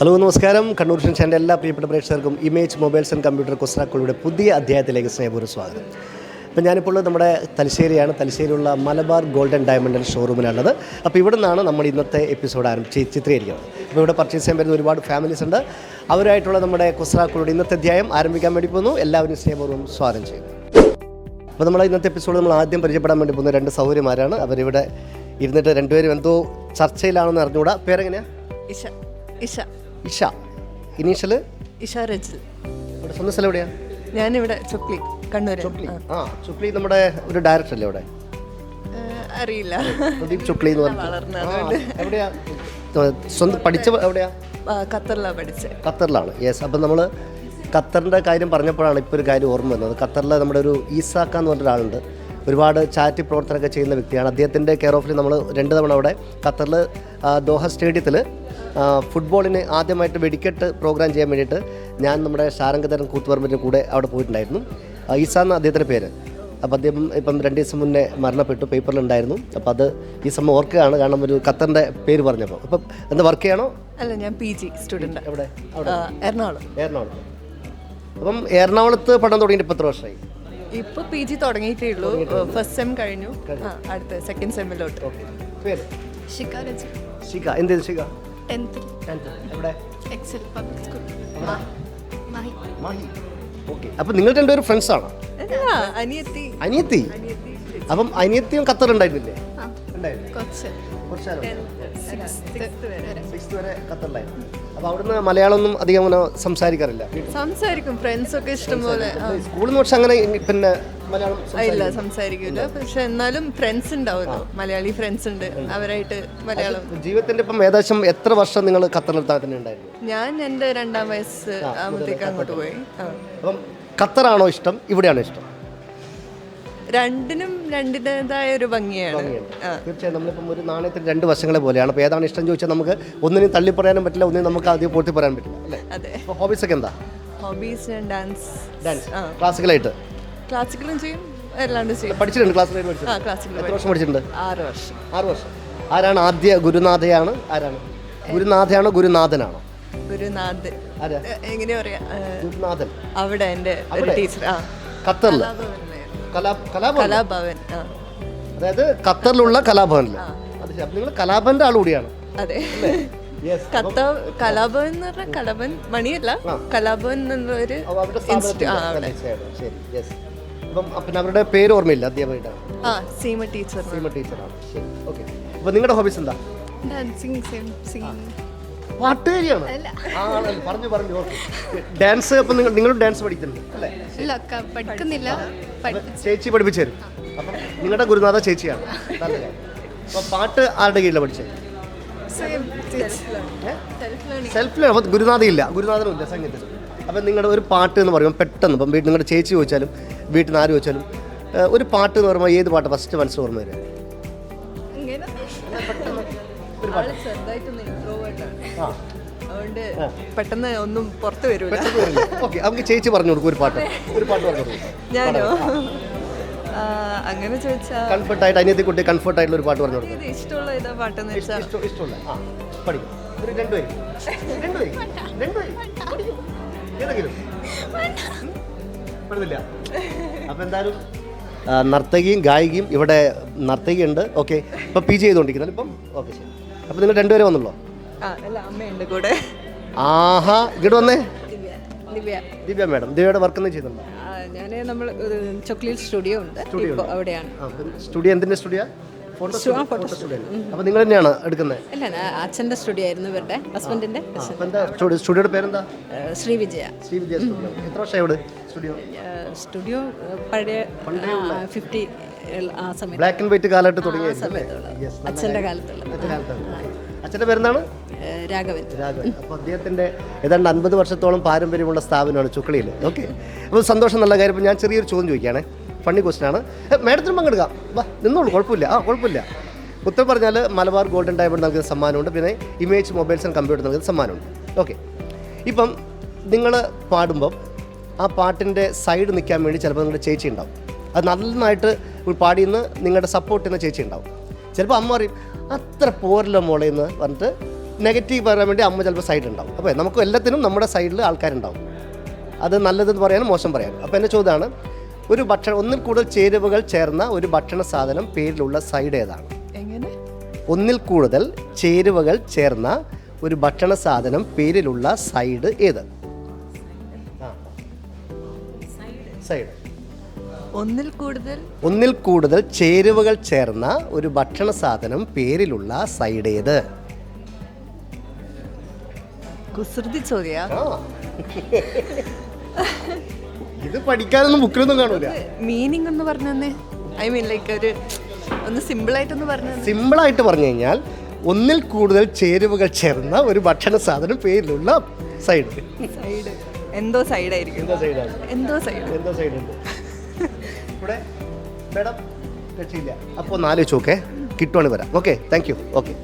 Hello നമസ്കാരം. കണ്ണൂർ ഷൻഷാൻ്റെ എല്ലാ പ്രിയപ്പെട്ട പ്രേക്ഷകർക്കും ഇമേജ് മൊബൈൽസ് ആൻഡ് കമ്പ്യൂട്ടർ കുസ്രാക്കളുടെ പുതിയ അധ്യായത്തിലേക്ക് സ്നേഹപൂർവ്വം സ്വാഗതം. ഇപ്പം ഞാനിപ്പോൾ നമ്മുടെ തലശ്ശേരിയാണ്. തലശ്ശേരിയുള്ള മലബാർ ഗോൾഡൻ ഡയമണ്ട് ഷോറൂമിലാണുള്ളത്. അപ്പോൾ ഇവിടെ നിന്നാണ് നമ്മൾ ഇന്നത്തെ എപ്പിസോഡ് ചിത്രീകരിക്കുന്നത്. അപ്പോൾ ഇവിടെ പർച്ചേസ് ചെയ്യാൻ വരുന്ന ഒരുപാട് ഫാമിലീസ് ഉണ്ട്. അവരായിട്ടുള്ള നമ്മുടെ കുസ്രാക്കളുടെ ഇന്നത്തെ അധ്യായം ആരംഭിക്കാൻ വേണ്ടി പോകുന്നു. എല്ലാവരും സ്നേഹപൂർവ്വം സ്വാഗതം ചെയ്യുന്നു. അപ്പോൾ നമ്മൾ ഇന്നത്തെ എപ്പിസോഡ് നമ്മൾ ആദ്യം പരിചയപ്പെടാൻ വേണ്ടി പോകുന്ന രണ്ട് സൗകര്യമാരാണ്. അവരിവിടെ ഇരുന്നിട്ട് രണ്ടുപേരും എന്തോ ചർച്ചയിലാണെന്ന് അറിഞ്ഞുകൂടാ. പേരെങ്ങനെയാണ്? ഇഷ. ഇനീഷ്യൽ ഇഷ രജിൽ. ഇവിടെ സ്വന്തം സ്ഥലം എവിടെയാണ്? ഞാനിവിടെ ചുക്ലി, കണ്ണൂർ. ചുക്ലി നമ്മുടെ ഒരു ഡയറക്ടർ അല്ലേ ഇവിടെ? അറിയില്ല. പ്രദീപ് ചുക്ലി എന്ന് പറഞ്ഞു. എവിടെയാ സ്വന്തം പഠിച്ച? എവിടെയാ? ഖത്തറിലാണ് പഠിച്ചത്. ഖത്തറിലാണ്. യെസ്. അപ്പം നമ്മൾ ഖത്തറിൻ്റെ കാര്യം പറഞ്ഞപ്പോഴാണ് ഇപ്പോൾ ഒരു കാര്യം ഓർമ്മ വന്നത്. ഖത്തറിൽ നമ്മുടെ ഒരു ഈസാക്ക എന്ന് പറഞ്ഞൊരാളുണ്ട്. ഒരുപാട് ചാരിറ്റി പ്രവർത്തനമൊക്കെ ചെയ്യുന്ന വ്യക്തിയാണ്. അദ്ദേഹത്തിൻ്റെ കെയർ ഓഫിൽ നമ്മൾ 2 തവണ അവിടെ ഖത്തറിൽ ദോഹ സ്റ്റേഡിയത്തിൽ ഫുട്ബോളിന് ആദ്യമായിട്ട് വെടിക്കെട്ട് പ്രോഗ്രാം ചെയ്യാൻ വേണ്ടിയിട്ട് ഞാൻ നമ്മുടെ ഷാരംഗധരൻ കൂത്തുപറമ്പിൻ്റെ കൂടെ അവിടെ പോയിട്ടുണ്ടായിരുന്നു. ഈസ എന്ന അദ്ദേഹത്തിൻ്റെ പേര്. അപ്പോൾ അദ്ദേഹം ഇപ്പം 2 ദിവസം മുന്നേ മരണപ്പെട്ടു, പേപ്പറിലുണ്ടായിരുന്നു. അപ്പോൾ അത് ഈ സമയം ഓർക്കുകയാണ്, കാരണം ഒരു ഖത്തറിൻ്റെ പേര് പറഞ്ഞപ്പോൾ. അപ്പം എന്താ വർക്ക് ചെയ്യണോ? അല്ല, ഞാൻ PG സ്റ്റുഡൻ്റ്. എവിടെ? എറണാകുളം. അപ്പം എറണാകുളത്ത് പഠനം തുടങ്ങിയിട്ട് ഇപ്പോൾ എത്ര വർഷമായി? ഇപ്പോൾ PG തുടങ്ങിയിട്ടേ ഉള്ളൂ. ഫസ്റ്റ് സെം കഴിഞ്ഞു, അടുത്ത സെക്കൻഡ് സെമ്മിലോട്ട്. പേര്? ശിഖ. എന്ത് ചെയ്തു ശിഖ? 10th. എവിടെ? Excel public school, Mahe. Okay. അപ്പം നിങ്ങൾ രണ്ടുപേരും ഫ്രണ്ട്സ് ആണോ? അനിയത്തി. അപ്പം അനിയത്തിയും ഖത്തറുണ്ടായിരുന്നില്ലേ? സിക്സ്ത് വരെ ഖത്തറിലായിരുന്നു. അപ്പോൾ അവിടുന്ന് മലയാളമൊന്നും അധികം അങ്ങനെ സംസാരിക്കാറില്ല? സംസാരിക്കും, ഫ്രണ്ട്സ് ഒക്കെ ഇഷ്ടംപോലെ. സ്കൂളിൽ നിന്ന് പക്ഷെ അങ്ങനെ പിന്നെ മലയാളം ഇല്ല, സംസാരിക്കില്ല. പക്ഷെ എന്നാലും ഫ്രണ്ട്സ് ഉണ്ടാവുമല്ലോ, മലയാളി ഫ്രണ്ട്സ് ഉണ്ട്, അവരായിട്ട് മലയാളം. ജീവിതത്തിന്റെ ഇപ്പം ഏകദേശം എത്ര വർഷം നിങ്ങൾ ഖത്തറിൽ തന്നെ ഉണ്ടായിരുന്നു? ഞാൻ എൻ്റെ 2ാം വയസ്സ് ആകുമ്പോഴത്തേക്ക് അങ്ങോട്ട് പോയി. അപ്പം ഖത്തറാണോ ഇഷ്ടം, ഇവിടെയാണോ ഇഷ്ടം? രണ്ടിനും രണ്ടിൻ്റെതായ ഒരു ഭംഗിയാണ്. തീർച്ചയായും നമ്മളിപ്പം ഒരു നാണയത്തിന് 2 വശങ്ങളെ പോലെയാണ്. അപ്പോൾ ഏതാണ് ഇഷ്ടം ചോദിച്ചാൽ നമുക്ക് ഒന്നിനും തള്ളി പറയാനും പറ്റില്ല, ഒന്നിനും നമുക്ക് ആദ്യം പൂർത്തി പറയാൻ പറ്റില്ല അല്ലേ? അതെ. ഹോബീസ് ഒക്കെ എന്താ? Hobbies dance. ക്ലാസിക്കലായിട്ട്? ക്ലാസിക്കലും ചെയ്യും, അല്ലാണ്ട് ചെയ്യും. പഠിച്ചിട്ടുണ്ട്? ക്ലാസിക്കലായിട്ട് ക്ലാസിക്കൽ എത്ര വർഷം പഠിച്ചിട്ടുണ്ട്? 6 വർഷം. ആരാണ് ആദ്യ ഗുരുനാഥയാണ്? ആരാണ് ഗുരുനാഥയാണോ ഗുരുനാഥനാണോ? ഗുരുനാഥൻ. എങ്ങനെയാ പറയാ? ഗുരുനാഥൻ. അവിടെ എൻ്റെ ടീച്ചർ. ഖത്തറിൽ കലാഭവൻ. അതായത് ഖത്തറിലുള്ള കലാഭവനിൽ. നിങ്ങൾ കലാഭവന്റെ ആൾ കൂടിയാണ്. അതെ. കലാഭവൻ എന്ന് പറഞ്ഞാൽ കലഭൻ മണിയല്ല, കലാഭവൻ എന്നുള്ളൊരു. പിന്നെ അവരുടെ പേര് ഓർമ്മയില്ല. അധ്യാപകരുടെ സീമ ടീച്ചറാണ്. ഓക്കെ. അപ്പോൾ നിങ്ങളുടെ ഹോബീസ് എന്താ? ഡാൻസിങ്, പാട്ടുകാരിയാണ്. പറഞ്ഞു. ഡാൻസ്. അപ്പം നിങ്ങൾ ഡാൻസ് പഠിക്കുന്നുണ്ട് അല്ലേ? ഇല്ല, പഠിക്കുന്നില്ല. ചേച്ചി പഠിപ്പിച്ചു തരും. അപ്പം നിങ്ങളുടെ ഗുരുനാഥ ചേച്ചിയാണ്. അപ്പോൾ പാട്ട് ആരുടെ കീഴിലാണ് പഠിച്ചത്? Self learn. അപ്പോൾ ഗുരുനാഥനും ഇല്ല സംഗീതത്തിൽ. അപ്പം നിങ്ങളുടെ ഒരു പാട്ട് എന്ന് പറയുമ്പോൾ പെട്ടെന്ന് ഇപ്പം നിങ്ങളുടെ ചേച്ചി ചോദിച്ചാലും വീട്ടിൽ നിന്ന് ആര് ചോദിച്ചാലും ഒരു പാട്ട് എന്ന് പറയുമ്പോൾ ഏത് പാട്ട് ഫസ്റ്റ് മനസ്സിൽ ഓർമ്മ വരിക? അതുകൊണ്ട് പെട്ടെന്ന് ഒന്നും പുറത്ത് വരില്ല. ഓക്കെ, നമുക്ക് ചേച്ചി പറഞ്ഞു കൊടുക്കും ഒരു പാട്ട് പറഞ്ഞു കൊടുക്കും. ഞാനോ? അങ്ങനെ ചോദിച്ചാൽ കംഫർട്ടായിട്ട് അനിയത്തി കുട്ടി കംഫർട്ടായിട്ടുള്ള ഒരു പാട്ട് പറഞ്ഞു കൊടുക്കും. ഇഷ്ടമുള്ള ഏതാ പാട്ടെന്ന് വെച്ചാൽ ഇഷ്ടമുള്ള പഠിക്കും. ഏതെങ്കിലും പഠില്ല. അപ്പം എന്തായാലും നർത്തകിയും ഗായികയും ഇവിടെ നർത്തകിയുണ്ട്. ഓക്കെ. ഇപ്പം PG ചെയ്തുകൊണ്ടിരിക്കുന്നത് ഇപ്പം. ഓക്കെ, ശരി. അപ്പം നിങ്ങൾ 2 പേരെ വന്നുള്ളൂ? അമ്മയുണ്ട് കൂടെ. ആഹാ, ഇങ്ങോട്ട് വന്നേ. ദിവ്യ മാഡം. ദിവ്യയുടെ വർക്ക് ഒന്നും ചെയ്യുന്നുണ്ടോ? നമ്മൾ ചൊക്ലിയിൽ സ്റ്റുഡിയോ ഉണ്ട്, അവിടെയാണ്. സ്റ്റുഡിയോ എന്തിൻ്റെ സ്റ്റുഡിയോ? Photo studio. അപ്പോൾ നിങ്ങൾ തന്നെയാണ് എടുക്കുന്നത്? അല്ല, അച്ഛൻ്റെ സ്റ്റുഡിയോ ആയിരുന്നു, ഇവരുടെ ഹസ്ബൻഡിൻ്റെ. സ്റ്റുഡിയോയുടെ പേരെന്താ? ശ്രീവിജയ സ്റ്റുഡിയോ. എത്ര വർഷമായി ഇവിടെ സ്റ്റുഡിയോ? പഴയ 50 ആ സമയത്ത് ബ്ലാക്ക് ആൻഡ് വൈറ്റ് കാലഘട്ടം തുടങ്ങിയ അച്ഛൻ്റെ കാലത്തുള്ള. അച്ഛൻ്റെ പേരെന്താണ്? രാഘവൻ. അപ്പോൾ അദ്ദേഹത്തിൻ്റെ ഏതാണ്ട് 50 വർഷത്തോളം പാരമ്പര്യമുള്ള സ്ഥാപനമാണ് ചുക്ലിയിൽ. ഓക്കെ. അപ്പോൾ സന്തോഷം, നല്ല കാര്യം. ഇപ്പോൾ ഞാൻ ചെറിയൊരു ചോദ്യം ചോദിക്കുകയാണ്, ഫണ്ണി ക്വസ്റ്റ്യനാണ്. മാഡത്തിനും പങ്കെടുക്കാം, വാ നിന്നോളൂ, കുഴപ്പമില്ല. ഉത്തരം പറഞ്ഞാൽ മലബാർ ഗോൾഡൻ ഡയമണ്ട് നൽകുന്ന സമ്മാനമുണ്ട്, പിന്നെ ഇമേജ് മൊബൈൽസ് ആൻഡ് കമ്പ്യൂട്ടർ നൽകുന്ന സമ്മാനമുണ്ട്. ഓക്കെ. ഇപ്പം നിങ്ങൾ പാടുമ്പം ആ പാട്ടിൻ്റെ സൈഡ് നിൽക്കാൻ വേണ്ടി ചിലപ്പോൾ നിങ്ങളുടെ ചേച്ചി ഉണ്ടാവും. അത് നന്നായിട്ട് പാടിയെന്ന് നിങ്ങളുടെ സപ്പോർട്ട് ചെയ്യുന്ന ചേച്ചി ഉണ്ടാവും. ചിലപ്പോൾ അമ്മ പറയും അത്ര പോരല്ലോ മോളെ എന്ന് പറഞ്ഞിട്ട് നെഗറ്റീവ് പറയാൻ വേണ്ടി അമ്മ ചിലപ്പോൾ സൈഡ് ഉണ്ടാവും. അപ്പോൾ നമുക്ക് എല്ലാത്തിനും നമ്മുടെ സൈഡിൽ ആൾക്കാരുണ്ടാവും. അത് നല്ലതെന്ന് പറയാനും മോശം പറയാനും. അപ്പോൾ എൻ്റെ ചോദ്യമാണ്, ഒരു ഒന്നിൽ കൂടുതൽ ചേരുവകൾ ചേർന്ന ഒരു ഭക്ഷണ സാധനം പേരിലുള്ള സൈഡ് ഏതാണ്? എങ്ങനെ? ഒന്നിൽ കൂടുതൽ ചേരുവകൾ ചേർന്ന ഒരു ഭക്ഷണ സാധനം പേരിലുള്ള സൈഡ് ഏത്? സൈഡ്. ഒന്നിൽ കൂടുതൽ ചേരുവകൾ ചേർന്ന ഒരു ഭക്ഷണ സാധനം പേരിലുള്ള സൈഡ് ഏത്? കുസൃതി ചോദ്യാ. ഇത് പഠിക്കാനൊന്നും ബുക്കിലൊന്നും കാണൂല. മീനിങ് ഒന്ന് പറഞ്ഞു. ഐ മീൻ ലൈക്ക് ഒന്ന് സിമ്പിളായിട്ടൊന്ന് പറഞ്ഞു. സിമ്പിളായിട്ട് പറഞ്ഞു കഴിഞ്ഞാൽ ഒന്നിൽ കൂടുതൽ ചേരുവകൾ ചേർന്ന ഒരു ഭക്ഷണ സാധനം പേരിലുള്ള സൈഡ്. എന്തോ സൈഡായിരിക്കും. എന്തോ സൈഡ് ഉണ്ട് ഇവിടെ മേഡം. രക്ഷയില്ല. അപ്പോൾ ഒന്ന് ആലോചിച്ച് നോക്കേ, കിട്ടുവാണ് വരാം. Okay, thank you. ഓക്കെ.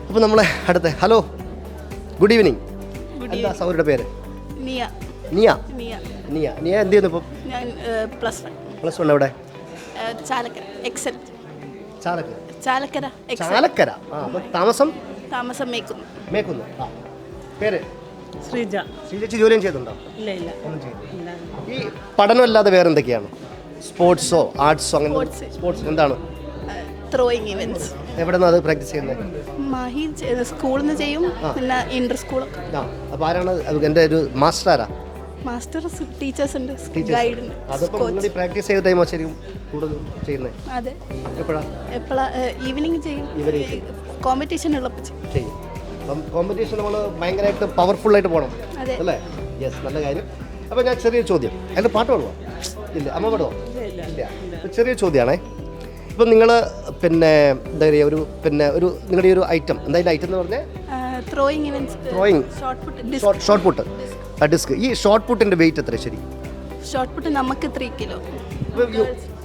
അപ്പോൾ നമ്മളെ അടുത്ത ഹലോ, ഗുഡ് ഈവനിങ്. എന്താ സൗരുടെ പേര്? നിയ. നിയ. നിയ. നിയ. നിയ എന്ത് ചെയ്യുന്നു ഇപ്പം? ഞാൻ +1. +1 എവിടെ? ചാലക്കര. എക്സൽ. ചാലക്കര. ചാലക്കര. എക്സൽ. ചാലക്കര. അപ്പോൾ താമസം മേക്കുന്നു. ആ, പേര്? ശ്രീജ. ശ്രീജി ജോലിയും ചെയ്തുണ്ടോ? ഇല്ല ഇല്ല. ഒന്നും ചെയ്തു. ഈ പഠനമല്ലാതെ വേറെ എന്തൊക്കെയാണ്? സ്പോർട്സോ ആർട്സോ അങ്ങനെ? സ്പോർട്സ് എന്താണ്? Throwing events. എവിടെ നിന്നാണ് അത് പ്രാക്ടീസ് ചെയ്യുന്നത്? മാഹി സ്കൂളിൽ നിന്ന് ചെയ്യും, പിന്നെ ഇന്റർ സ്കൂളൊക്കെ. ആ, അപ്പോൾ ആരാണ് എൻ്റെ ഒരു മാസ്റ്റർ? ആരാ മാസ്റ്റർ? ടീച്ചേഴ്സ് ഉണ്ട്, ഗൈഡ് ഉണ്ട്. അതിപ്പോൾ നിങ്ങൾ പ്രാക്ടീസ് ചെയ്ത ടൈമോ ശരിക്കും കൂടുതൽ ചെയ്യുന്നത്? അതെ. എപ്പോഴാണ്? ഈവനിങ് ചെയ്യും. കോമ്പറ്റീഷൻ ഉള്ളപ്പോൾ ചെയ്യും. അപ്പം കോമ്പറ്റീഷൻ നമ്മൾ ഭയങ്കരമായിട്ട് പവർഫുള്ളായിട്ട് പോകണം അല്ലേ? യെസ്, നല്ല കാര്യം. അപ്പോൾ ഞാൻ ചെറിയ ചോദ്യം. അതിൻ്റെ പാട്ട് പാടുമോ? ഇല്ല. അമ്മ പാടുമോ? ഇല്ല. ചെറിയ ചോദ്യമാണേ. ഇപ്പം നിങ്ങൾ എന്താ പറയുക, ഒരു നിങ്ങളുടെ ഒരു ഐറ്റം, എന്താ ഐറ്റം എന്ന് പറഞ്ഞാൽ? Throwing events. Throwing shot put, disc. ഈ ഷോർട്ട് പുട്ടിൻ്റെ വെയിറ്റ് എത്ര ശരി? ഷോർട്ട് പുട്ട് നമുക്ക് 3 കിലോ.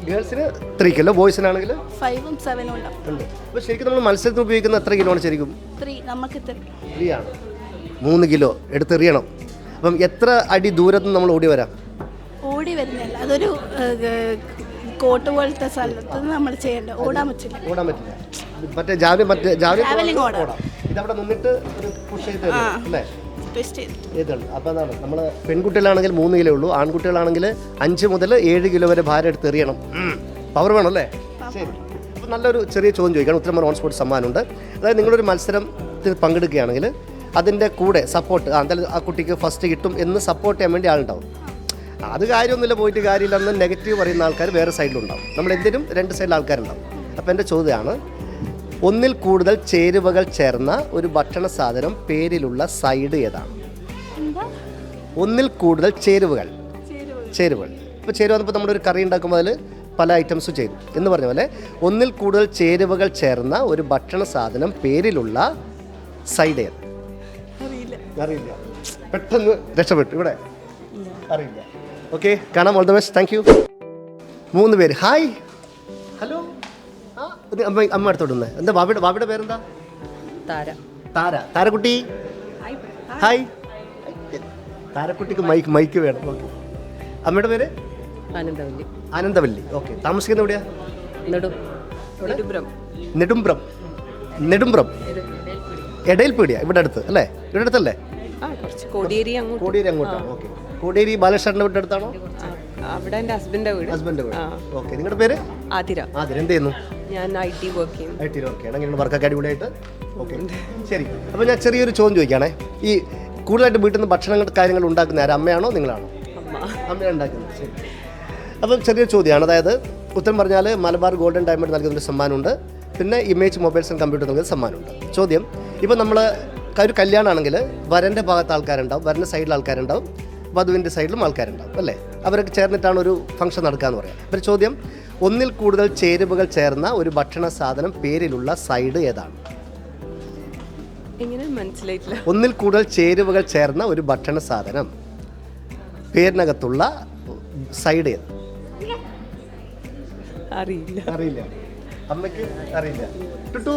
ഗേൾസിന് 3 കിലോ, ബോയ്സിനാണെങ്കിൽ 5ഉം 7ഉം ഉണ്ടാവും. ഉണ്ട്. അപ്പോൾ ശരിക്കും നമ്മൾ മത്സരത്തിന് ഉപയോഗിക്കുന്ന എത്ര കിലോ ആണ് ശരിക്കും? 3. നമുക്ക് 3 ആണ്. 3 കിലോ എടുത്തെറിയണം. അപ്പം എത്ര അടി ദൂരത്ത് നമ്മൾ ഓടി വരാം? ഓടി വരുന്നില്ല, അതൊരു കോട്ട് പോലത്തെ സ്ഥലത്ത് നമ്മൾ ചെയ്യേണ്ട. ഓടാൻ പറ്റില്ല. മറ്റേ ജാവലിംഗ് ഓടാം. ഇതവിടെ നിന്നിട്ട് ഒരു പുഷ് ചെയ്ത് അല്ലേ? ചെയ്താണ്. അപ്പോൾ അതാണ് നമ്മൾ പെൺകുട്ടികളാണെങ്കിൽ 3 കിലോ ഉള്ളൂ, ആൺകുട്ടികളാണെങ്കിൽ 5 മുതൽ 7 കിലോ വരെ ഭാരം എടുത്ത് എറിയണം. പവർ വേണം അല്ലേ? ശരി. അപ്പോൾ നല്ലൊരു ചെറിയ ചോദ്യം ചോദിക്കണം. ഉത്തരം ഓൺ സ്പോട്ട് സമ്മാനമുണ്ട്. അതായത് നിങ്ങളൊരു മത്സരത്തിൽ പങ്കെടുക്കുകയാണെങ്കിൽ അതിൻ്റെ കൂടെ സപ്പോർട്ട്, എന്തായാലും ആ കുട്ടിക്ക് ഫസ്റ്റ് കിട്ടും എന്ന് സപ്പോർട്ട് ചെയ്യാൻ വേണ്ടി ആളുണ്ടാവും. അത് കാര്യമൊന്നുമില്ല, പോയിട്ട് കാര്യമില്ലെന്ന് നെഗറ്റീവ് പറയുന്ന ആൾക്കാർ വേറെ സൈഡിലുണ്ടാവും. നമ്മൾ എന്തിനും 2 സൈഡിൽ ആൾക്കാരുണ്ടാവും. അപ്പോൾ എൻ്റെ ചോദ്യമാണ്, ഒന്നിൽ കൂടുതൽ ചേരുവകൾ ചേർന്ന ഒരു ഭക്ഷണ സാധനം പേരിലുള്ള സൈഡ് ഏതാണ്? ഒന്നിൽ കൂടുതൽ ചേരുവകൾ. ഇപ്പോൾ ചേരുവ വന്നപ്പോൾ നമ്മളൊരു കറി ഉണ്ടാക്കുമ്പോൾ അതിൽ പല ഐറ്റംസും ചേരും എന്ന് പറഞ്ഞ പോലെ ഒന്നിൽ കൂടുതൽ ചേരുവകൾ ചേർന്ന ഒരു ഭക്ഷണ സാധനം പേരിലുള്ള സൈഡ് ഏത്? അറിയില്ല. പെട്ടെന്ന് രക്ഷപ്പെട്ടു. ഇവിടെ അറിയില്ല. ഓക്കെ, കാണാം. All the best. Thank you. 3 പേര്. Hi, hello. അമ്മ അടുത്തോട്ട് വന്നേ. എന്താ ബാബിയുടെ പേരെന്താ? താരക്കുട്ടി. ഹായ്. താരക്കുട്ടിക്ക് മൈക്ക് വേണം. ഓക്കെ. അമ്മയുടെ പേര്? ആനന്ദവല്ലി. ഓക്കെ. താമസിക്കുന്ന എവിടെയാ? നെടുമ്പ്രം. എടയിൽപീടിയ. ഇവിടെ അടുത്ത് അല്ലേ? ഇവിടെ അടുത്തല്ലേ? കോടിയേരി അങ്ങോട്ടാണ്. ഓക്കെ. കോടിയേരി ബാലകൃഷ്ണന്റെ വീട്ടിൽ അടുത്താണോ? അവിടെ എൻ്റെ ഹസ്ബൻഡിന്റെ വീട്. ഓക്കെ. നിങ്ങളുടെ പേര്? ആതിര. എന്ത് ചെയ്യുന്നു? ഞാൻ IT വർക്ക് ചെയ്യുന്നു. അങ്ങനെ വർക്കൊക്കെ അടിപൊളിയായിട്ട്. ഓക്കെ, ശരി. അപ്പോൾ ഞാൻ ചെറിയൊരു ചോദ്യം ചോദിക്കുകയാണേ. ഈ കൂടുതലായിട്ട് വീട്ടിൽ നിന്ന് ഭക്ഷണങ്ങൾ കാര്യങ്ങൾ ഉണ്ടാക്കുന്ന ആരും, അമ്മയാണോ നിങ്ങളാണോ? അമ്മയാണ് ഉണ്ടാക്കുന്നത്. ശരി. അപ്പം ചെറിയൊരു ചോദ്യമാണ്. അതായത് ഉത്തരം പറഞ്ഞാൽ മലബാർ ഗോൾഡൻ ഡയമണ്ട് നൽകുന്നൊരു സമ്മാനമുണ്ട്, പിന്നെ ഇമേജ് മൊബൈൽസ് ആൻഡ് കമ്പ്യൂട്ടർ നൽകുന്ന സമ്മാനമുണ്ട്. ചോദ്യം, ഇപ്പോൾ നമ്മൾ ഒരു കല്യാണമാണെങ്കിൽ വരൻ്റെ ഭാഗത്ത് ആൾക്കാരുണ്ടാവും, വരൻ്റെ സൈഡിൽ ആൾക്കാരുണ്ടാവും, വധുവിൻ്റെ സൈഡിലും ആൾക്കാരുണ്ടാവും അല്ലേ? അവരൊക്കെ ചേർന്നിട്ടാണ് ഒരു ഫംഗ്ഷൻ നടക്കാമെന്ന് പറയാം. അപ്പോൾ ചോദ്യം, ഒന്നിൽ കൂടുതൽ ചേരുവകൾ ചേർന്ന ഒരു ഭക്ഷണ സാധനം പേരിലുള്ള സൈഡ് ഏതാണ്? എങ്ങനെ മനസ്സിലായിട്ടില്ല? ഒന്നിൽ കൂടുതൽ ചേരുവകൾ ചേർന്ന ഒരു ഭക്ഷണ സാധനം പേരിനകത്തുള്ള സൈഡ് ഏത്? അറിയില്ല. അമ്മയ്ക്ക് അറിയില്ല. ടുട്ടു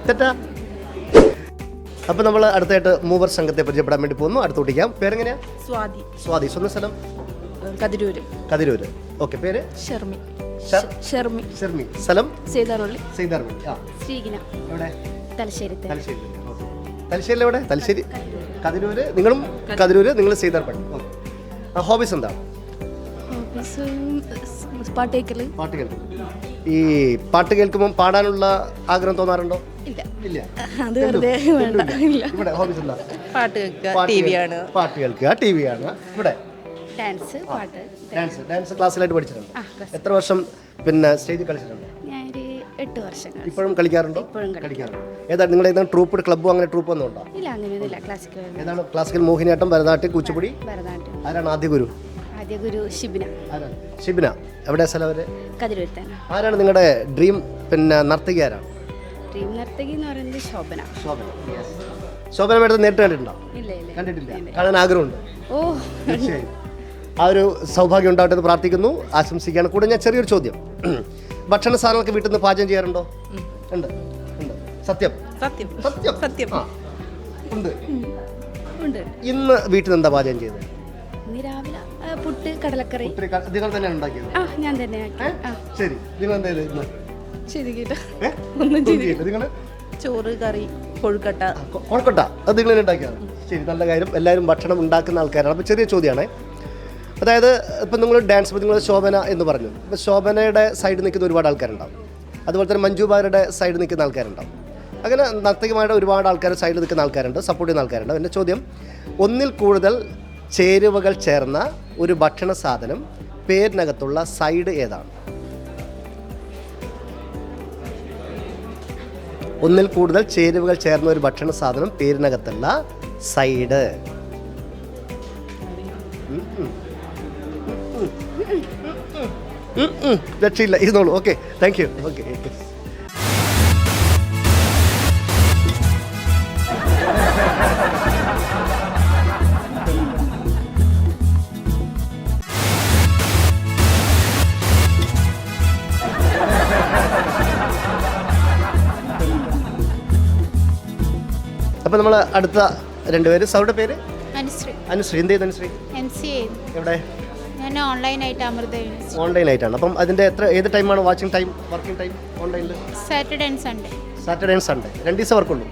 തെറ്റാ. അപ്പോൾ നമ്മൾ അടുത്തായിട്ട് മൂവർ സംഘത്തെ പരിചയപ്പെടാൻ വേണ്ടി പോകുന്നു. അടുത്ത് കുട്ടിക്കാം. പേരെങ്ങനെയാ? സ്വാതി. സ്വാതി. സ്വന്തം സ്ഥലം? കതിരൂര്. കതിരൂര്. ഓക്കെ. പേര്? ഷെർമി. ഷർ ഷെർമി. ഷെർമി. സ്ഥലം? സീതാറുള്ളി. സീതാർവള്ളി. ആ. ശ്രീകിന. എവിടെ? തലശ്ശേരി. തലശ്ശേരി. ഓക്കെ. തലശ്ശേരിയിൽ എവിടെ? തലശ്ശേരി. കതിരൂര്. നിങ്ങളും കതിരൂര്, നിങ്ങൾ സീതാർപള്ളി. ഓക്കെ. ഹോബീസ് എന്താണ്? പാട്ട് കേൾക്കല്. പാട്ട് കേൾക്കും. ഈ പാട്ട് കേൾക്കുമ്പോൾ പാടാനുള്ള ആഗ്രഹം തോന്നാറുണ്ടോ? ഇല്ല. ഇല്ല. അത് വെറുതെ വേണ്ട. ഇല്ല. ഇവിടെ ഹോബീസ് എന്താ? പാട്ട് കേൾക്കുക, ടി വി ആണ്. പാട്ട് കേൾക്കുക, ടി വി ആണ്. ഇവിടെ ഡാൻസ്, പാട്ട്. ഡാൻസ് ക്ലാസ്സിലായിട്ട് പഠിച്ചിട്ടുണ്ട്. എത്ര വർഷം പിന്നെ സ്റ്റേജിൽ കളിച്ചിട്ടുണ്ട്? ഞാനൊരു 8 വർഷം. ഇപ്പോഴും കളിക്കാറുണ്ടോ? ഇപ്പോഴും കളിക്കാറുണ്ട്. ഏതാണ് നിങ്ങളുടെ ഏതാണ് ട്രൂപ്പ്, ക്ലബ്ബോ അങ്ങനെ ട്രൂപ്പ് ഒന്നും ഉണ്ടോ? ഇല്ല, അങ്ങനെയൊന്നുമില്ല. ക്ലാസിക്കൽ. ഏതാണ്? ക്ലാസിക്കൽ, മോഹിനിയാട്ടം, ഭരതനാട്യം, കുച്ചിപ്പുടി. ഭരതനാട്യം. ആരാണ് ആദ്യ ഗുരു? ആദ്യ ഗുരു ഷിബിന. ആരാണ്? ഷിബിന. എവിടെ സ്ഥലം അവര്? കതിരൂർ തന്നെ. ആരാണ് നിങ്ങളുടെ ഡ്രീം പിന്നെ നർത്തകി ആരാണ്? ഡ്രീം നർത്തകി എന്ന് പറയുന്നത് ശോഭന. ശോഭന. ശോഭന മേഡത്തെ നേരിട്ട് കണ്ടിട്ടുണ്ടോ? ഇല്ല, ഇല്ല. കണ്ടിട്ടില്ല. കാണാൻ ആഗ്രഹമുണ്ട്. ഓ, തീർച്ചയായും ആ ഒരു സൗഭാഗ്യം ഉണ്ടാവട്ടെ എന്ന് പ്രാർത്ഥിക്കുന്നു, ആശംസിക്കുകയാണ്. കൂടെ ഞാൻ ചെറിയൊരു ചോദ്യം. ഭക്ഷണ സാധനങ്ങളൊക്കെ വീട്ടിൽ നിന്ന് പാചകം ചെയ്യാറുണ്ടോ? ഉണ്ട്. ഉണ്ട്. സത്യം. സത്യം. സത്യം. സത്യം. ആ. ഉണ്ട്. ഉണ്ട്. ഇന്ന് വീട്ടിൽ നിന്ന് എന്താ പാചകം ചെയ്തത്? ഇന്ന് രാവിലെ പുട്ട്, കടലക്കറി. നിങ്ങൾ തന്നെയാണ് ഉണ്ടാക്കിയത്? ആ, ഞാൻ തന്നെ. ശരി. നിങ്ങൾ എന്താ ചെയ്തത് ഇന്ന്? ശരിക്കിട്ട ഒന്നും ചെയ്തില്ല. നിങ്ങൾ ചോറ്, കറി, കൊഴുക്കട്ട. കൊഴക്കട്ട അത് നിങ്ങൾ തന്നെ ഉണ്ടാക്കിയതാണ്. ശരി, നല്ല കാര്യം. എല്ലാവരും ഭക്ഷണം ഉണ്ടാക്കുന്ന ആൾക്കാരാണ്. അപ്പോൾ ചെറിയ ചോദ്യമാണ്. അതായത് ഇപ്പം നിങ്ങൾ ഡാൻസ്, ഇപ്പോൾ നിങ്ങൾ ശോഭന എന്ന് പറഞ്ഞു. ഇപ്പോൾ ശോഭനയുടെ സൈഡിൽ നിൽക്കുന്ന ഒരുപാട് ആൾക്കാരുണ്ടാവും. അതുപോലെ തന്നെ മഞ്ജു ബാരുടെ സൈഡിൽ നിൽക്കുന്ന ആൾക്കാരുണ്ടാവും. അങ്ങനെ നർത്തകിമാരുടെ ഒരുപാട് ആൾക്കാർ സൈഡിൽ നിൽക്കുന്ന ആൾക്കാരുണ്ട്, സപ്പോർട്ട് ചെയ്യുന്ന ആൾക്കാരുണ്ട്. എൻ്റെ ചോദ്യം, ഒന്നിൽ കൂടുതൽ ചേരുവകൾ ചേർന്ന ഒരു ഭക്ഷണ സാധനം പേരിനകത്തുള്ള സൈഡ് ഏതാണ്? ഒന്നിൽ കൂടുതൽ ചേരുവകൾ ചേർന്ന ഒരു ഭക്ഷണ സാധനം പേരിനകത്തുള്ള സൈഡ്. രക്ഷയില്ല, ഇരുന്നോളൂ. Okay, thank you. ഓക്കെ. അപ്പോൾ നമ്മൾ അടുത്ത രണ്ടുപേര്. സൗടെ പേര്? അനുശ്രീ. അനുശ്രീ. എന്ത് ചെയ്ത് അനുശ്രീ? MCA. എവിടെ? ഞാൻ ഓൺലൈനായിട്ട് അമൃത യൂണിവേഴ്സിറ്റി. ഓൺലൈനായിട്ടാണ്. അപ്പം അതിൻ്റെ ഏത് ടൈമാണ് വാച്ചിങ് ടൈം, വർക്കിംഗ് ടൈം ഓൺലൈനിൽ? Saturday and Sunday. Saturday and Sunday. 2 ദിവസം വർക്കുള്ളൂ.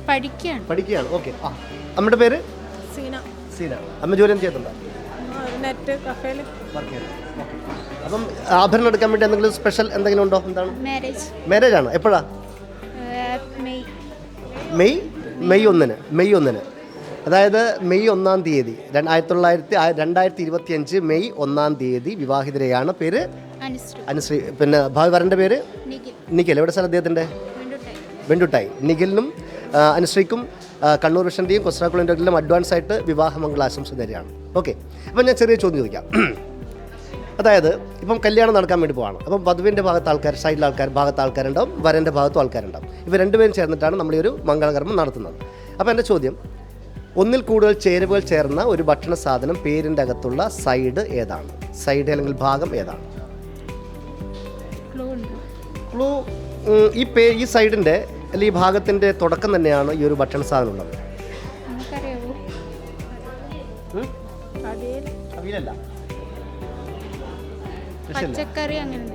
പഠിക്കുകയാണ്. പഠിക്കുകയാണ്. ഓക്കെ. ആ, അമ്മയുടെ പേര്? സീന. സീന. അമ്മ ജോലി എന്ത് ചെയ്യുന്നുണ്ടോ? നെറ്റ് കഫേയിൽ വർക്ക് ചെയ്യുന്നു. ഓക്കെ. അപ്പം ആഭരണം എടുക്കാൻ വേണ്ടി എന്തെങ്കിലും സ്പെഷ്യൽ എന്തെങ്കിലും ഉണ്ടോ? എന്താണ്? മാരേജ്. മാരേജ് ആണ്. എപ്പോഴാണ്? മെയ്. മെയ് 1. മെയ് 1. അതായത് മെയ് 1 തീയതി 2025 മെയ് 1 വിവാഹിതരെയാണ്. പേര്? അനുശ്രീ. പിന്നെ ഭാവി വരൻ്റെ പേര്? നിഖിൽ. എവിടെ സ്ഥലം അദ്ദേഹത്തിൻ്റെ? വെണ്ടുട്ടായി. നിഖിലിനും അനുശ്രീക്കും കണ്ണൂർ വിഷൻ്റെയും കൊസ്രാക്കുളിൻ്റെയും അഡ്വാൻസ് ആയിട്ട് വിവാഹമംഗളാശംസ നേരെയാണ്. ഓക്കെ. അപ്പം ഞാൻ ചെറിയ ചോദ്യം ചോദിക്കാം. അതായത് ഇപ്പം കല്യാണം നടക്കാൻ വേണ്ടി പോവാണ്. അപ്പം വധുവിൻ്റെ ഭാഗത്ത് ആൾക്കാർ, സൈഡിലെ ഭാഗത്ത് ആൾക്കാരുണ്ടാവും, വരൻ്റെ ഭാഗത്തും ആൾക്കാരുണ്ടാവും. ഇവർ രണ്ടുപേരും ചേർന്നിട്ടാണ് നമ്മൾ ഈ ഒരു മംഗളകർമ്മം നടത്തുന്നത്. അപ്പോൾ എൻ്റെ ചോദ്യം, ഒന്നിൽ കൂടുതൽ ചേരുവകൾ ചേർന്ന ഒരു ഭക്ഷണ സാധനം പേരിൻ്റെ അകത്തുള്ള സൈഡ് ഏതാണ്? സൈഡ് അല്ലെങ്കിൽ ഭാഗം ഏതാണ്? ക്ലൂ. ഈ സൈഡിൻ്റെ അല്ലെങ്കിൽ ഈ ഭാഗത്തിൻ്റെ തുടക്കം തന്നെയാണ് ഈ ഒരു ഭക്ഷണ സാധനം ഉള്ളത്. അവിയലല്ല. പച്ചക്കറി അങ്ങനെ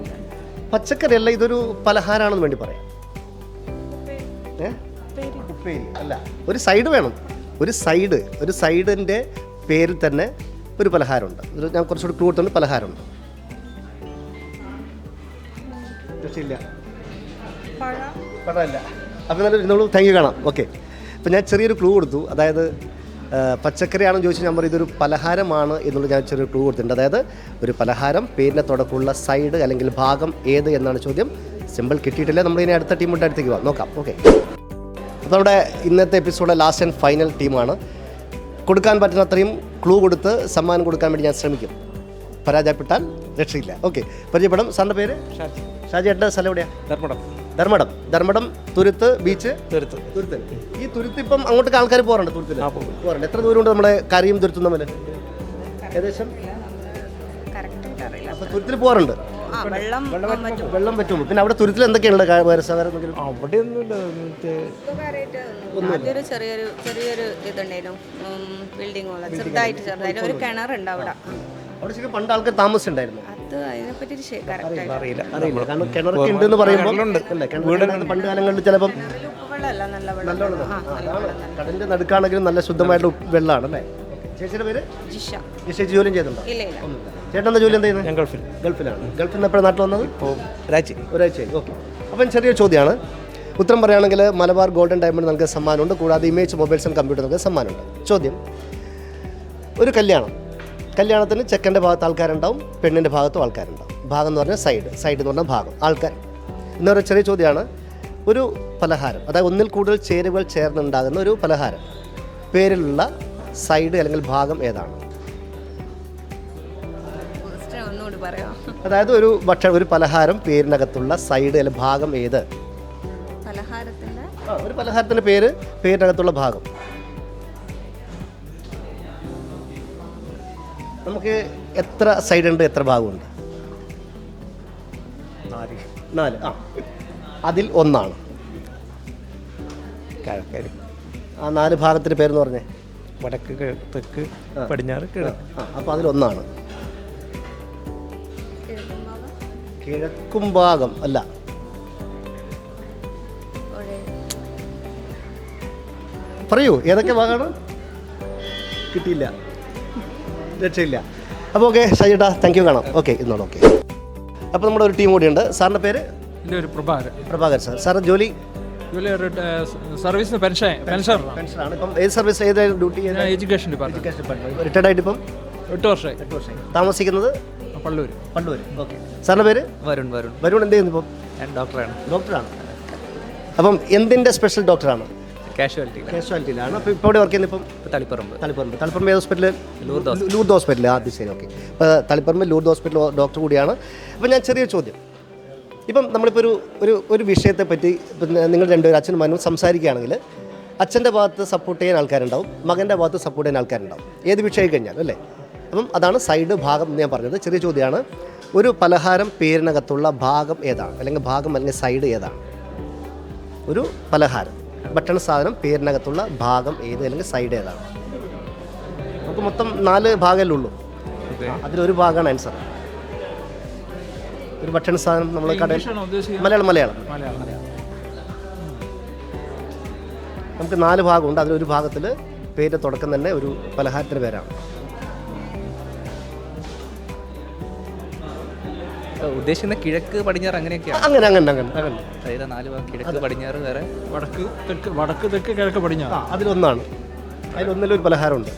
പച്ചക്കറി അല്ല, ഇതൊരു പലഹാരമാണെന്ന് വേണ്ടി പറയാം. ഉപ്പേരി അല്ല, ഒരു സൈഡ് വേണം. ഒരു സൈഡിൻ്റെ പേരിൽ തന്നെ ഒരു പലഹാരമുണ്ട്. ഞാൻ കുറച്ചുകൂടി ക്ലൂ കൊടുത്തുകൊണ്ട് പലഹാരമുണ്ട്. രക്ഷയില്ല. പഴമല്ല. അപ്പോൾ നല്ല ഇരുന്നോളൂ. Thank you. കാണാം. ഓക്കെ. അപ്പോൾ ഞാൻ ചെറിയൊരു ക്ലൂ കൊടുത്തു. അതായത് പച്ചക്കറിയാണെന്ന് ചോദിച്ചാൽ ഞാൻ പറയും ഇതൊരു പലഹാരമാണ് എന്നുള്ളത് ഞാൻ ചെറിയൊരു ക്ലൂ കൊടുത്തിട്ടുണ്ട്. അതായത് ഒരു പലഹാരം, പേരിനെ തുടക്കമുള്ള സൈഡ് അല്ലെങ്കിൽ ഭാഗം ഏത് എന്നാണ് ചോദ്യം. സിമ്പിൾ കിട്ടിയിട്ടില്ല. നമ്മളിനി അടുത്ത ടീമിൻ്റെ അടുത്തേക്ക് പോകാം. നോക്കാം. ഓക്കെ. അപ്പോൾ നമ്മുടെ ഇന്നത്തെ എപ്പിസോഡിലെ ലാസ്റ്റ് ആൻഡ് ഫൈനൽ ടീമാണ്. കൊടുക്കാൻ പറ്റുന്ന അത്രയും ക്ലൂ കൊടുത്ത് സമ്മാനം കൊടുക്കാൻ വേണ്ടി ഞാൻ ശ്രമിക്കും. പരാജയപ്പെട്ടാൽ രക്ഷയില്ല. ഓക്കെ. പരിചയപ്പെടും. സാറിൻ്റെ പേര്? ഷാജി. ഷാജി. ഏട്ടൻ്റെ സ്ഥലം എവിടെയാണ്? ധർമ്മടം. തുരുത്ത് ബീച്ച്. തുരുത്ത്. ഈ തുരുത്ത് ഇപ്പം അങ്ങോട്ടേക്ക് ആൾക്കാർ പോകാറുണ്ട്? തുരുത്തിൽ പോകാറുണ്ട്. എത്ര ദൂരമുണ്ട് നമ്മുടെ കരയും തുരുത്തും തമ്മിൽ? ഏകദേശം. അപ്പോൾ തുരുത്തിൽ പോകാറുണ്ട്. വെള്ളം പറ്റുള്ളൂ. പിന്നെ അവിടെ തുരുത്തിൽ എന്തൊക്കെയുണ്ട് വൈറസ് വേറെ എന്തെങ്കിലും? അവിടെയൊന്നുമില്ല. ആദ്യമൊരു ചെറിയൊരു ഇതുണ്ടായിരുന്നു, ബിൽഡിംഗ് പോലെ ചെറുതായിട്ട് ഒരു കിണറുണ്ട് അവിടെ. അവിടെ ശരിക്കും പണ്ട് ആൾക്കാർ താമസിച്ചിട്ടുണ്ടായിരുന്നു. അത് അതിനെപ്പറ്റി കറക്റ്റ് അറിയില്ല. കാരണം കിണറൊക്കെ ഉണ്ടെന്ന് പറയുമ്പോൾ അല്ലേ, കിണറുണ്ട് പണ്ട് കാലങ്ങളിൽ ചിലപ്പം വെള്ളമല്ല, നല്ല വെള്ളം. കടലിന്റെ നടുക്കാണെങ്കിലും നല്ല ശുദ്ധമായിട്ടുള്ള വെള്ളമാണ് അല്ലേ. ചേച്ചിയുടെ പേര് ജിഷ. ചേച്ചി ജോലിയും ചെയ്യുന്നുണ്ടോ? ഇല്ല. ചേട്ടൻ എന്താ ജോലി എന്താ ചെയ്യുന്നത്? ഞാൻ ഗൾഫിൽ. ഗൾഫിലാണ്. ഗൾഫിൽ നിന്ന് എപ്പോഴാണ് നാട്ടിൽ വന്നത്? ഒരാഴ്ചയായി. ഓക്കെ. അപ്പം ചെറിയൊരു ചോദ്യമാണ്. ഉത്തരം പറയുകയാണെങ്കിൽ മലബാർ ഗോൾഡൻ ഡയമണ്ട് നമുക്ക് സമ്മാനമുണ്ട്. കൂടാതെ ഇമേജ് മൊബൈൽസ് ആൻഡ് കമ്പ്യൂട്ടർ നമുക്ക് സമ്മാനമുണ്ട്. ചോദ്യം: ഒരു കല്യാണത്തിന് ചെക്കൻ്റെ ഭാഗത്ത് ആൾക്കാരുണ്ടാവും, പെണ്ണിൻ്റെ ഭാഗത്തും ആൾക്കാരുണ്ടാവും. ഭാഗം എന്ന് പറഞ്ഞാൽ സൈഡ് എന്ന് പറഞ്ഞാൽ ഭാഗം, ആൾക്കാർ എന്ന് പറയുന്ന ചെറിയ ചോദ്യമാണ്. ഒരു പലഹാരം, അതായത് ഒന്നിൽ കൂടുതൽ ചേരുവകൾ ചേർന്നുണ്ടാകുന്ന ഒരു പലഹാരം പേരിലുള്ള സൈഡ് അല്ലെങ്കിൽ ഭാഗം ഏതാണ്? ഒന്നുകൂടി പറയാം. അതായത് ഒരു പലഹാരം പേരിനകത്തുള്ള സൈഡ് അല്ലെങ്കിൽ ഭാഗം ഏത്? പലഹാരത്തിന്റെ ഒരു പലഹാരത്തിൻ്റെ പേരിനകത്തുള്ള ഭാഗം. നമുക്ക് എത്ര സൈഡ് ഉണ്ട്, എത്ര ഭാഗമുണ്ട്? 4. അതിൽ ഒന്നാണ്. ആ 4 ഭാഗത്തിൻ്റെ പേരെന്ന് പറഞ്ഞേ. വടക്ക്, തെക്ക്, പടിഞ്ഞാറ്, കിഴക്ക്. അപ്പോൾ അതിലൊന്നാണ്. കിഴക്കും ഭാഗം അല്ല. പറയൂ, ഏതൊക്കെ ഭാഗമാണ്? കിട്ടിയില്ല, രക്ഷയില്ല. അപ്പോൾ ഓക്കെ ഷൈജേട്ടാ, താങ്ക് യു. കാണാം. ഓക്കെ, ഇന്നോളൂ. ഓക്കെ. അപ്പോൾ നമ്മുടെ ഒരു ടീം കൂടിയുണ്ട്. സാറിൻ്റെ പേര്? എൻ്റെ ഒരു പ്രഭാകർ സാർ. സാറിൻ്റെ ജോലി? സർവീസിന് പെൻഷനാണ്. ഇപ്പം ഏത് സർവീസ്, ഏത് ഡ്യൂട്ടി? Education department. റിട്ടയർഡ് ആയിട്ട് ഇപ്പം 8 വർഷമായി. താമസിക്കുന്നത് പള്ളൂർ. ഓക്കെ. സാറിൻ്റെ പേര്? വരുൺ. വരുൺ എന്ത് ചെയ്യുന്നു ഇപ്പം? ഞാൻ ഡോക്ടറാണ്. അപ്പം എന്തിൻ്റെ സ്പെഷ്യൽ ഡോക്ടറാണ്? കാഷ്വാലിറ്റിയിലാണ്. അപ്പോൾ ഇപ്പോൾ ഇവിടെ വർക്ക് ചെയ്യുന്നത്? ഇപ്പം തളിപ്പറമ്പ് ഏത് ഹോസ്പിറ്റൽ? Lourdes hospital. അത് ശരി. ഓക്കെ. അപ്പോൾ തളിപ്പറമ്പ് ലൂർദ് ഹോസ്പിറ്റൽ ഡോക്ടർ കൂടിയാണ്. അപ്പോൾ ഞാൻ ചെറിയൊരു ചോദ്യം. ഇപ്പം നമ്മളിപ്പോൾ ഒരു വിഷയത്തെ പറ്റി നിങ്ങൾ രണ്ടുപേരും അച്ഛനും മകനും സംസാരിക്കുകയാണെങ്കിൽ അച്ഛൻ്റെ ഭാഗത്ത് സപ്പോർട്ട് ചെയ്യാൻ ആൾക്കാരുണ്ടാവും, മകൻ്റെ ഭാഗത്ത് സപ്പോർട്ട് ചെയ്യാൻ ആൾക്കാരുണ്ടാവും, ഏത് വിഷയം കഴിഞ്ഞാൽ അല്ലേ. അപ്പം അതാണ് സൈഡ്, ഭാഗം എന്ന് ഞാൻ പറഞ്ഞത്. ചെറിയ ചോദ്യമാണ്. ഒരു പലഹാരം പേരിനകത്തുള്ള ഭാഗം ഏതാണ്, അല്ലെങ്കിൽ ഭാഗം അല്ലെങ്കിൽ സൈഡ് ഏതാണ്? ഒരു പലഹാരം, ഭക്ഷണ സാധനം പേരിനകത്തുള്ള ഭാഗം ഏത് അല്ലെങ്കിൽ സൈഡ് ഏതാണ്? നമുക്ക് മൊത്തം 4 ഭാഗമല്ലേ ഉള്ളൂ. അതിലൊരു ഭാഗമാണ് ആൻസർ. ഒരു ഭക്ഷണ സാധനം നമ്മൾ കടയിൽ മലയാളം നമുക്ക് 4 ഭാഗമുണ്ട്. അതിലൊരു ഭാഗത്തിൽ പേര് തുടക്കം തന്നെ ഒരു പലഹാരത്തിൻ്റെ പേരാണ്. ഉദ്ദേശിക്കുന്ന കിഴക്ക് പടിഞ്ഞാറ് അങ്ങനെയൊക്കെയാണ്. അങ്ങനെ അതായത് 4 ഭാഗം, കിഴക്ക് പടിഞ്ഞാറ്, വേറെ വടക്ക് തെക്ക് കിഴക്ക് പടിഞ്ഞാറ്. അതിലൊന്നാണ്. അതിലൊന്നിലൊരു പലഹാരമുണ്ട്.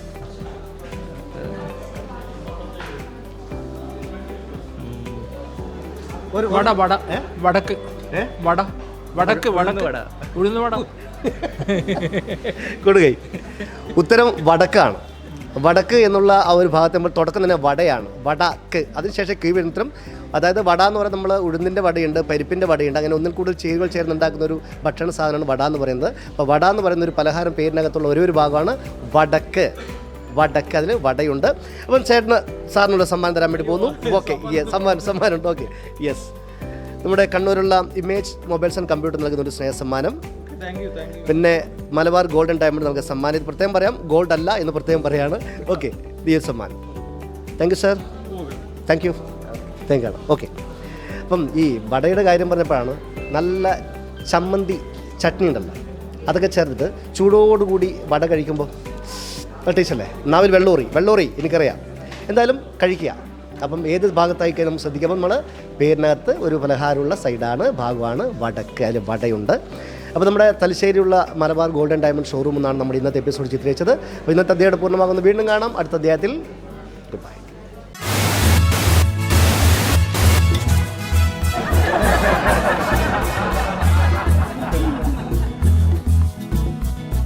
ഒരു വടക്ക് ഉഴുന്ന് വട. കൊടുകൈ. ഉത്തരം വടക്കാണ്. വടക്ക് എന്നുള്ള ആ ഒരു ഭാഗത്ത് നമ്മൾ തുടക്കം തന്നെ വടയാണ്. വടക്ക്. അതിനുശേഷം കീഴ്വരുത്തരം. അതായത് വട എന്ന് പറയുന്നത് നമ്മൾ ഉഴുന്നിൻ്റെ വടയുണ്ട്, പരിപ്പിൻ്റെ വടയുണ്ട്, അങ്ങനെ ഒന്നിൽ കൂടുതൽ ചേരുവകൾ ചേർന്നുണ്ടാക്കുന്ന ഒരു ഭക്ഷണ സാധനമാണ് വട എന്ന് പറയുന്നത്. അപ്പോൾ വട എന്ന് പറയുന്ന ഒരു പലഹാരം പേരിനകത്തുള്ള ഒരു ഭാഗമാണ് വടക്ക്. അതിൽ വടയുണ്ട്. അപ്പം ചേട്ടന് സാറിനുള്ള സമ്മാനം തരാൻ വേണ്ടി പോകുന്നു. ഓക്കെ, സമ്മാനമുണ്ട്. Okay, yes. നമ്മുടെ കണ്ണൂരുള്ള ഇമേജ് മൊബൈൽസ് ആൻഡ് കമ്പ്യൂട്ടർ നൽകുന്ന ഒരു സ്നേഹ സമ്മാനം. പിന്നെ മലബാർ ഗോൾഡൻ ഡയമണ്ട് നമുക്ക് സമ്മാനം. ഇത് പ്രത്യേകം പറയാം, ഗോൾഡ് അല്ല എന്ന് പ്രത്യേകം പറയാണ്. ഓക്കെ, ഈ സമ്മാനം. Thank you sir. Thank you. Okay. അപ്പം ഈ വടയുടെ കാര്യം പറഞ്ഞപ്പോഴാണ് നല്ല ചട്നി ഉണ്ടല്ലോ, അതൊക്കെ ചേർത്തിട്ട് ചൂടോടുകൂടി വട കഴിക്കുമ്പോൾ ടേസ്റ്റല്ലേ. നാവിൽ വെള്ളൂറി എനിക്കറിയാം. എന്തായാലും കഴിക്കുക. അപ്പം ഏത് ഭാഗത്തായി കഴിഞ്ഞാൽ നമുക്ക് ശ്രദ്ധിക്കാം. നമ്മൾ പേരിനകത്ത് ഒരു പലഹാരമുള്ള സൈഡാണ്, ഭാഗമാണ് വടക്ക്, അതിൽ വടയുണ്ട്. അപ്പോൾ നമ്മുടെ തലശ്ശേരിയുള്ള മലബാർ ഗോൾഡൻ ഡയമണ്ട് ഷോറൂം എന്നാണ് നമ്മുടെ ഇന്നത്തെ എപ്പിസോഡ് ചിത്രീകരിച്ചത്. അപ്പോൾ ഇന്നത്തെ അധ്യായം പൂർണ്ണമാകുന്നു. വീണ്ടും കാണാം അടുത്ത അധ്യായത്തിൽ. Good bye.